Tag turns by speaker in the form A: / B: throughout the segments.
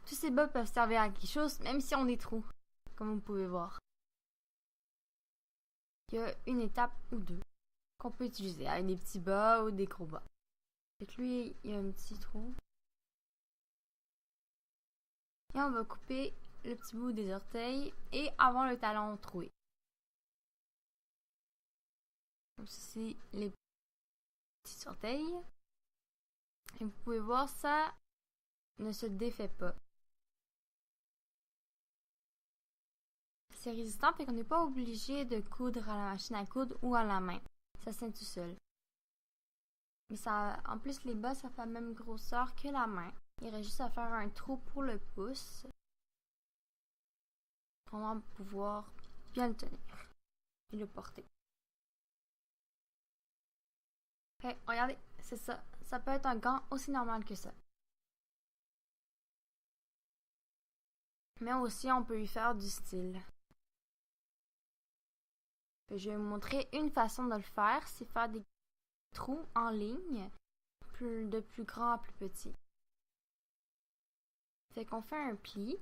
A: Tous ces bas peuvent servir à quelque chose, même si on a des trous, comme vous pouvez voir. Il y a une étape ou deux qu'on peut utiliser avec des petits bas ou des gros bas. Fait que lui, il y a un petit trou. Et on va couper le petit bout des orteils et avoir le talon troué. Donc c'est les petits orteils. Et vous pouvez voir, ça ne se défait pas. C'est résistant, fait qu'on n'est pas obligé de coudre à la machine à coudre ou à la main. Ça se tient tout seul. Mais ça, en plus, les bas, ça fait la même grosseur que la main. Il reste juste à faire un trou pour le pouce. Pour vraiment pouvoir bien le tenir et le porter. Hey, regardez, c'est ça. Ça peut être un gant aussi normal que ça. Mais aussi, on peut y faire du style. Je vais vous montrer une façon de le faire, c'est faire des trous en ligne, de plus grand à plus petit. Fait qu'on fait un pli.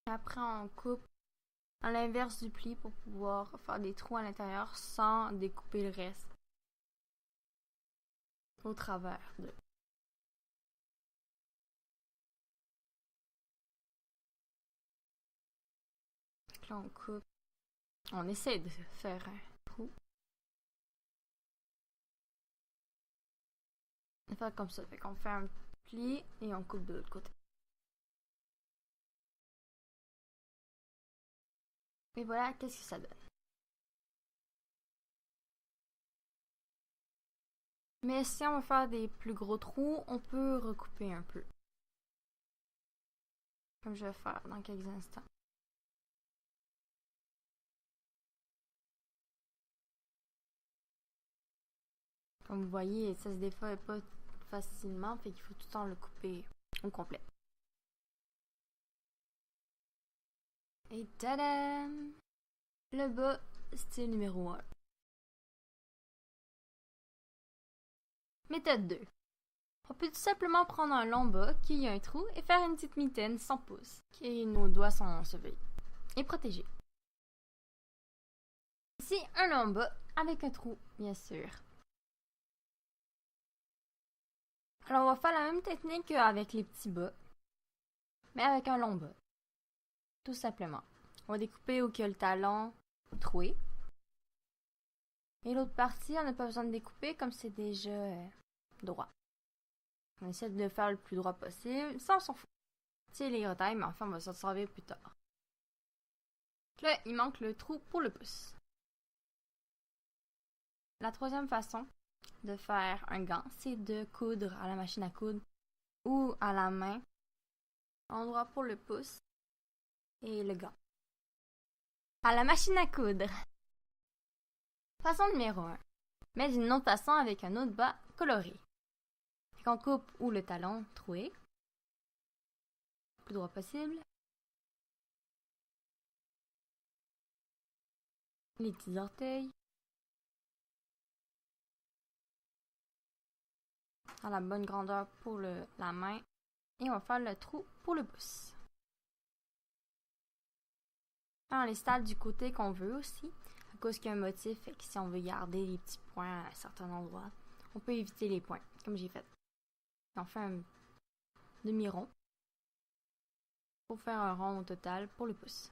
A: Après, on coupe à l'inverse du pli pour pouvoir faire des trous à l'intérieur sans découper le reste au travers de. Donc là, on coupe. On essaie de faire un trou. On fait comme ça. Fait qu'on fait un pli et on coupe de l'autre côté. Et voilà, qu'est-ce que ça donne. Mais si on veut faire des plus gros trous, on peut recouper un peu. Comme je vais faire dans quelques instants. Comme vous voyez, ça se défait pas facilement, fait qu'il faut tout le temps le couper au complet. Et tadam! Le bas, style numéro 1. Méthode 2. On peut tout simplement prendre un long bas qui a un trou et faire une petite mitaine sans pouce, qui nos doigts sont ensevelis et protégés. Ici, un long bas avec un trou, bien sûr. Alors, on va faire la même technique qu'avec les petits bas, mais avec un long bas. Tout simplement. On va découper où il y a le talon troué. Et l'autre partie, on n'a pas besoin de découper comme c'est déjà droit. On essaie de le faire le plus droit possible. Ça, on s'en fout. C'est les retailles, mais enfin, on va s'en servir plus tard. Là, il manque le trou pour le pouce. La troisième façon de faire un gant, c'est de coudre à la machine à coudre ou à la main. Endroit pour le pouce et le gant. À la machine à coudre. Façon numéro 1. Mais d'une autre façon avec un autre bas coloré. On coupe où le talon troué. Le plus droit possible. Les petits orteils. À la bonne grandeur pour la main. Et on va faire le trou pour le pouce. On les stade du côté qu'on veut aussi. À cause qu'il y a un motif, fait que si on veut garder les petits points à certains endroits, on peut éviter les points, comme j'ai fait. On fait un demi-rond pour faire un rond au total pour le pouce.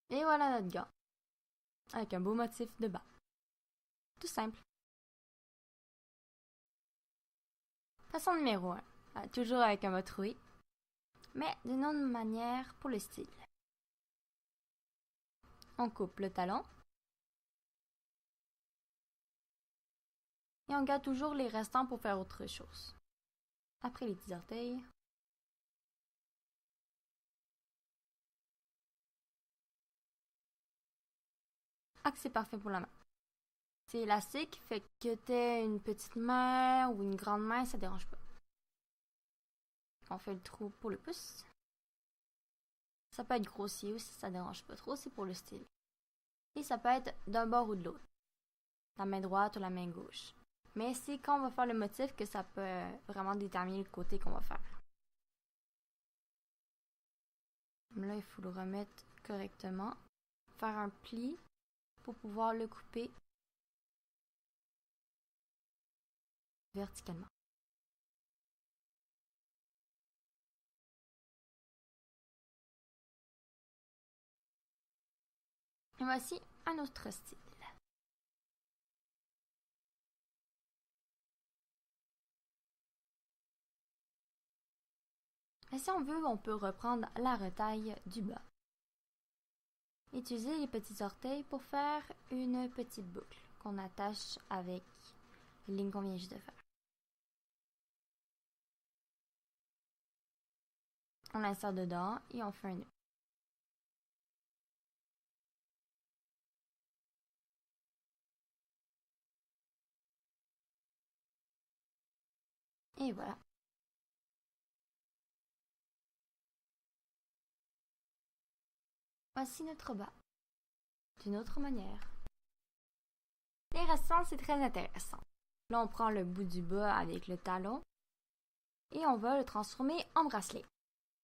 A: Et voilà notre gant. Avec un beau motif de bas. Tout simple. Façon numéro 1. Toujours avec un mot troué, mais d'une autre manière pour le style. On coupe le talon. Et on garde toujours les restants pour faire autre chose. Après les petits orteils. Ah, que c'est parfait pour la main. C'est élastique, fait que t'aies une petite main ou une grande main, ça dérange pas. On fait le trou pour le pouce. Ça peut être grossier aussi, ça dérange pas trop, c'est pour le style. Et ça peut être d'un bord ou de l'autre. La main droite ou la main gauche. Mais c'est quand on va faire le motif que ça peut vraiment déterminer le côté qu'on va faire. Là, il faut le remettre correctement. Faire un pli pour pouvoir le couper verticalement. Et voici un autre style. Et si on veut, on peut reprendre la retaille du bas. Utiliser les petits orteils pour faire une petite boucle qu'on attache avec les lignes qu'on vient juste de faire. On l'insère dedans et on fait un nœud. Et voilà. Voici notre bas. D'une autre manière. Les restants, c'est très intéressant. Là, on prend le bout du bas avec le talon et on va le transformer en bracelet.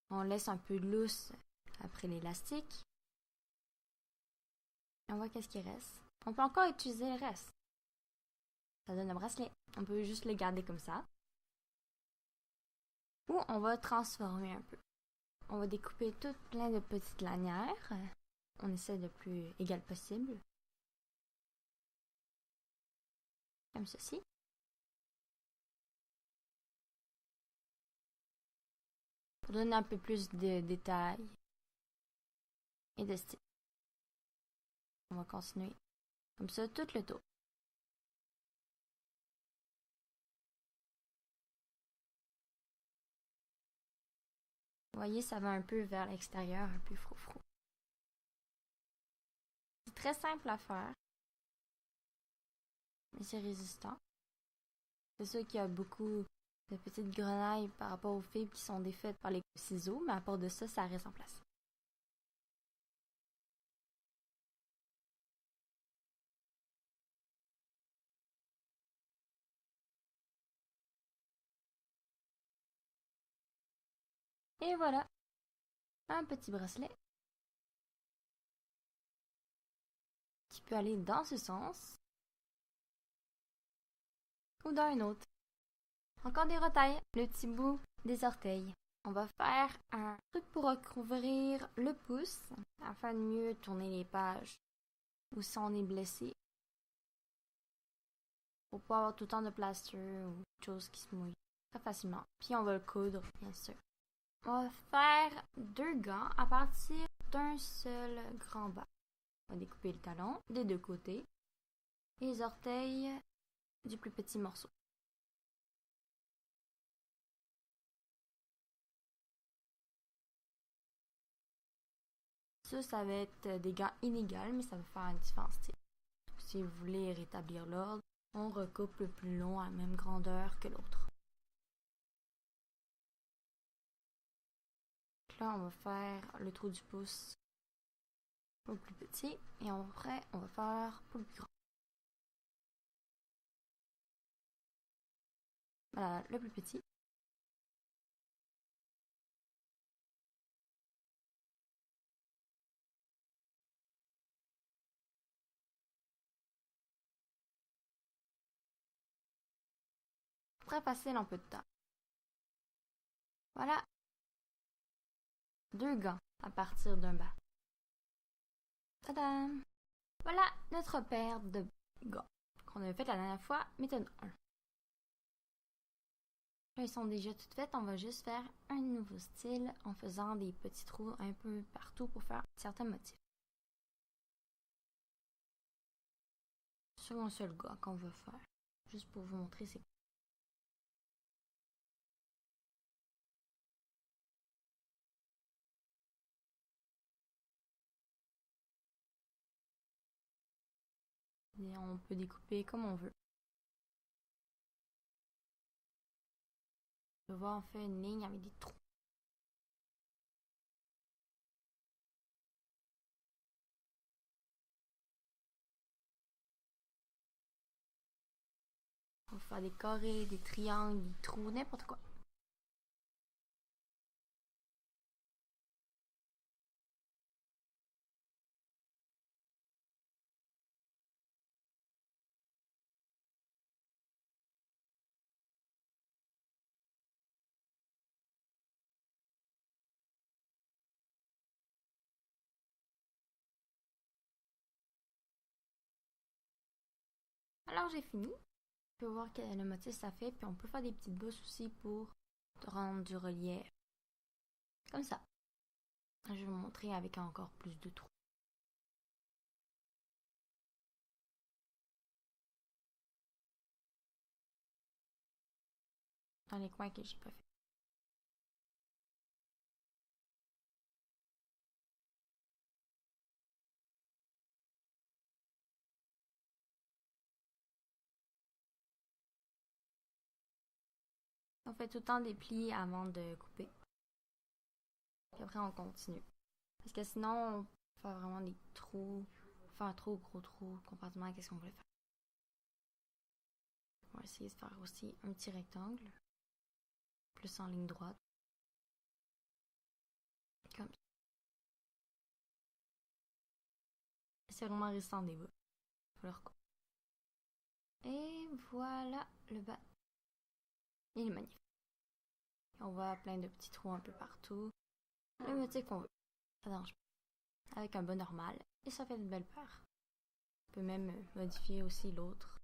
A: On laisse un peu de lousse après l'élastique. On voit qu'est-ce qui reste. On peut encore utiliser le reste. Ça donne un bracelet. On peut juste le garder comme ça. Ou on va transformer un peu. On va découper tout plein de petites lanières. On essaie le plus égal possible. Comme ceci. Pour donner un peu plus de détails et de style. On va continuer comme ça tout le tour. Vous voyez, ça va un peu vers l'extérieur, un peu froufrou. C'est très simple à faire, mais c'est résistant. C'est sûr qu'il y a beaucoup de petites grenailles par rapport aux fibres qui sont défaites par les ciseaux, mais à part de ça, ça reste en place. Et voilà, un petit bracelet qui peut aller dans ce sens ou dans un autre. Encore des retailles, le petit bout des orteils. On va faire un truc pour recouvrir le pouce afin de mieux tourner les pages ou si on est blessé. Pour pas avoir tout le temps de plaster ou de choses qui se mouillent très facilement. Puis on va le coudre, bien sûr. On va faire 2 gants à partir d'un seul grand bas. On va découper le talon des 2 côtés et les orteils du plus petit morceau. Ça va être des gants inégaux, mais ça va faire un différent style. Si vous voulez rétablir l'ordre, on recoupe le plus long à la même grandeur que l'autre. Là, on va faire le trou du pouce au plus petit et après, on va faire pour le plus grand. Voilà, le plus petit. Très facile en peu de temps. Voilà, 2 gants à partir d'un bas. Tadam! Voilà notre paire de gants qu'on avait fait la dernière fois, méthode 1. Là, ils sont déjà toutes faites, on va juste faire un nouveau style en faisant des petits trous un peu partout pour faire certains motifs. Sur un seul gant qu'on veut faire, juste pour vous montrer c'est quoi. Et on peut découper comme on veut. On peut voir, on fait une ligne avec des trous. On faire des carrés, des triangles, des trous, n'importe quoi. Alors j'ai fini. On peut voir quel motif ça fait, puis on peut faire des petites bosses aussi pour rendre du relief. Comme ça. Je vais vous montrer avec encore plus de trous. Dans les coins que j'ai pas fait. On fait tout le temps des plis avant de couper. Puis après on continue. Parce que sinon, on peut faire vraiment des trous, faire un trop gros trou compartement à ce qu'on voulait faire. On va essayer de faire aussi un petit rectangle, plus en ligne droite. Comme ça. C'est vraiment résistant des bas. Faut le recouper. Et voilà le bas. Il est magnifique. On voit plein de petits trous un peu partout. Le motif qu'on veut. Ça dérange pas. Avec un bas normal. Et ça fait une belle paire. On peut même modifier aussi l'autre.